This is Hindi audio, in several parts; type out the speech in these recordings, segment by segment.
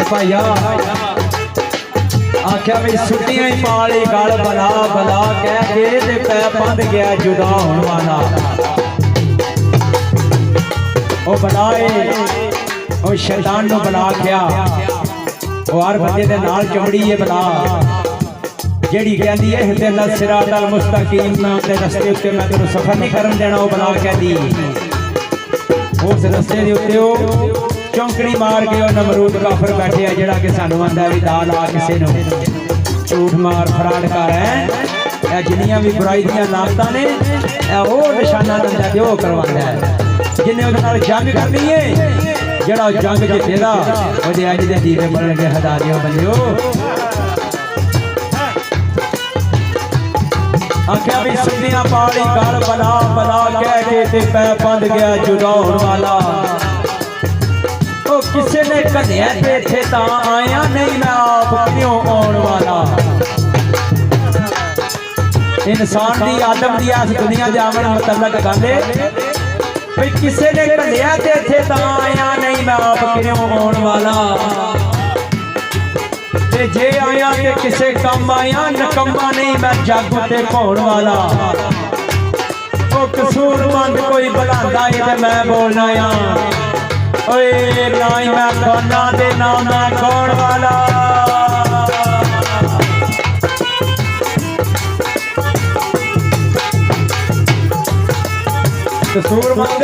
भाईया आख्या भी छुट्टियां ही पाली गल बला बला कह के ते पै बंद गया जुदा होने वाला वो बनाए वो शैतान नु बना गया वो हर बंदे दे नाल चौड़ी है बना जेड़ी कहती है हिदना सिरातल मुस्तकीम नाम दे रस्ते उत्ते मैं तेनू सफर नहीं करन देना वो बना कहती उस रस्ते दे उत्ते ओ चौंकड़ी मार के नमरूद काफर बैठे है जेड़ा कि सानू आंदा भी दाल आ किसे नु झूठ मार फराड कर है जिन्नियां भी बुराई दियां लानतां ने ओ निशाना दंदा ते ओ करवांदा है जिन्ने उहदे नाल जंग करनी है जेड़ा जंग जितेगा ओदे अज दे दीवे बनणगे हदारियों बनियो आख्या भी सुनिया पाली गल बला बला कह के ते पै बंद गया जुदा होने वाला ओ किसे ने कन्या पे थे ता आया नहीं मैं आप क्यों आने वाला इंसान दी आदम दी इस दुनिया दे आवन मतलब गल भाई किसे ने कन्या पे थे ता आया नहीं मैं आप क्यों आने वाला ते जे आया ते किसे कम आया नकम्मा नहीं मैं जागू ते भौण वाला ओ कसूरमंद कोई बुलांदा है ते मैं बोलना आ ओए ना ही मैं खाना दे ना मैं कौन वाला कसूरमंद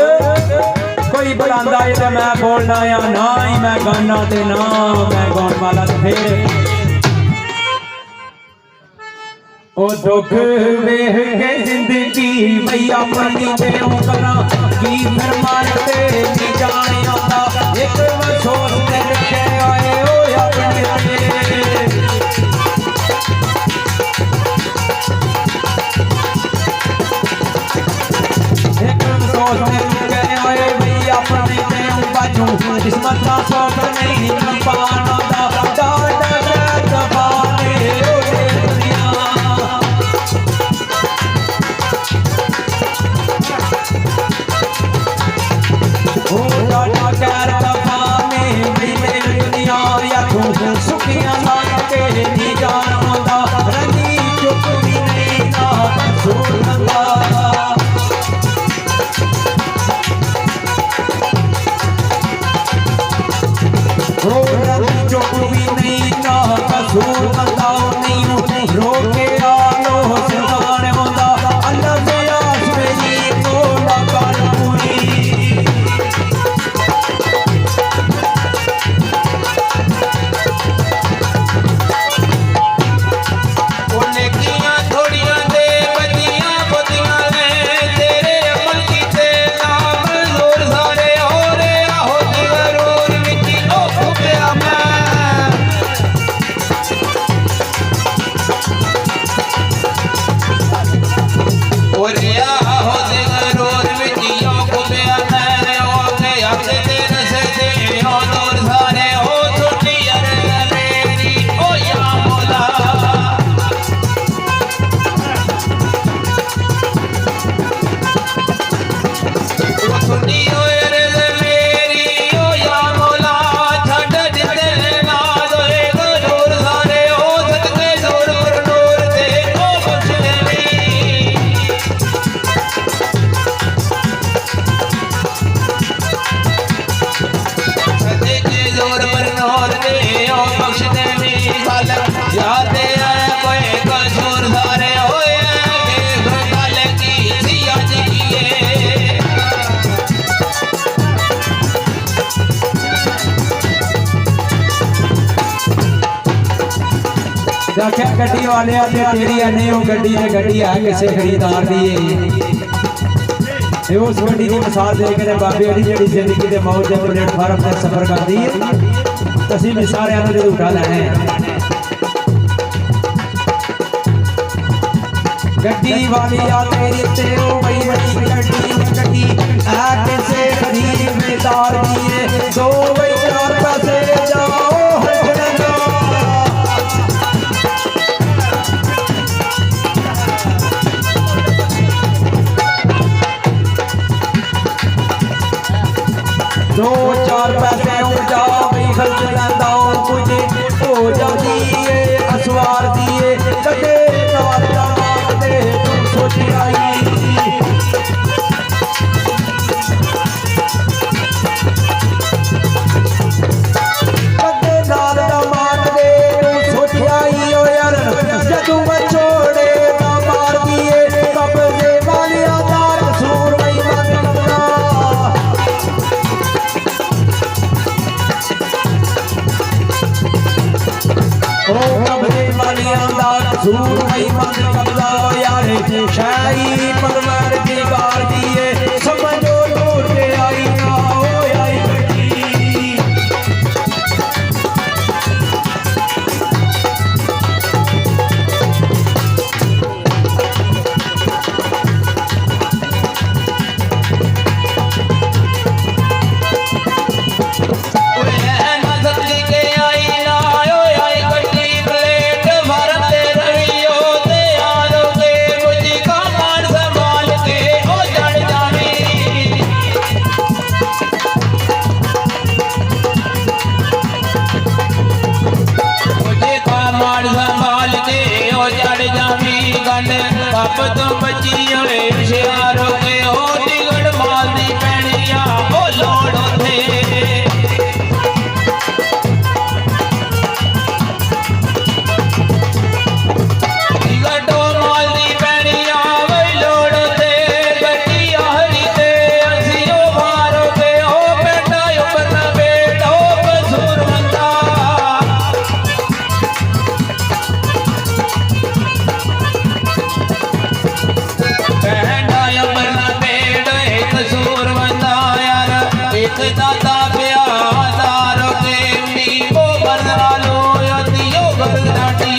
कोई बुलांदा है ते मैं बोलना या ना ही मैं गाना ते ना मैं गाने वाला ते फिर ओ दुख वेख के जिंदगी भैया अपनी तेरों करा की फिर मारते नहीं जाने आता एक सोच ते रखे आए ओ अपने एक सोच ते रखे आए भैया अपने तेरों बाजू किस्मत का सोच नहीं पाना दा दबाने ओ दुनिया ओ डाटा कर दबाने मेरे दुनिया या तू सुखियां लाग के नहीं जानदा रंगी चुप भी नहीं ना सुनदा ओ रंगी चुप भी नहीं ना कसूर बंदा नहीं रोके आलो सुनाने होंदा अल्लाह से आस मेरी को ना कर पूरी गड्डी वाले तेरी नहीं वो गड्डी ने गड्डी है किसी खरीदार दी उस गड्डी की मिसाल दे के बाबे अली जी जिंदगी के मौत के प्लेटफार्म से सफर करती है असं भी सारे जो उठा लेने गड्डी वाली आ तेरी ते ओ बड़ी बड़ी गड्डी किसे खरीदार दिए दो बई चार पैसे जाओ दो चार पैसे उड़ जाओ खर्च लैंदा कुछ हो जाती है असवार दिए कदे नवाजा मांगदे तू सोचिया कदे नाल दा मांगदे तू सोचिया ओ यार जदू बछोड़े दा मार दिए कब्जे वालिया दा कसूर वही मंगदा ओ कब्जे वालिया दा कसूर वही मंग कब्जा यार शाही परवर दी गार दिए समझो दूर ते आई ना ओ आई गड्डी तो बची होए हुशियार हो के ओ टिकट माल दी पैणिया ओ लोड़ होते टिकट माल दी पैणिया वही लोड़ होते गड्डी आहरी ते असी ओ बाहर हो के ओ बेटा ऊपर ना बेटा ओ कसूर मंदा दादा प्यादार के नीबो बना लो यदियो बरदाटी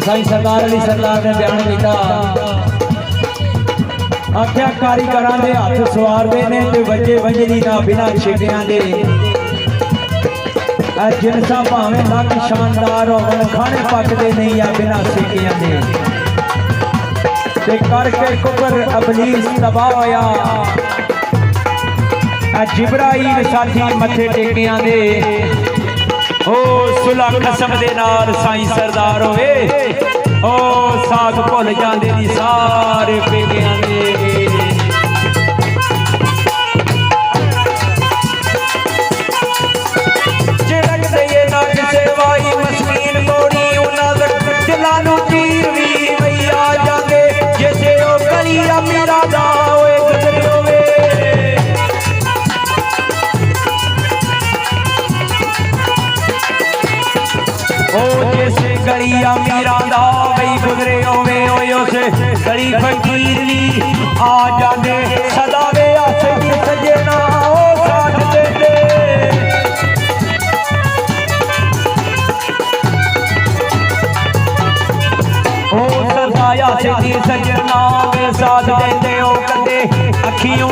साईं सरदार अली सरदार ने बयान किया आख्या कारीगरां दे हथ सवारदे ने ते वजे वंजरी ना बिना छिटियां दे जिनसा भावें लग शानदार होवन खाने पकदे नहीं आ बिना सिकियां दे ते करके कुबर अबलीस तबाह होया जिब्राइल साथी मथे टेकियां दे ओ सुलह कसम दे नाल साईं सरदार होए ओ साग भुल जांदे दी सारे पेकियां दे झिड़क दे ना किसे वाई मस्कीन तोड़ी उन्हां दे दिलां नूं चीर वी वई आ जांदे जैसे ओ कलिया मेरा दा होए गुजरे होवे ओ जैसे गलिया मीरा दा वही गुजरे होवे ओए उस गली फकीर वी आ जांदे सदा वे हथ सजना ओ साथ देंदे ओ सदाया सिद्धी सजना वे साथ देंदे ओ कदे अखियों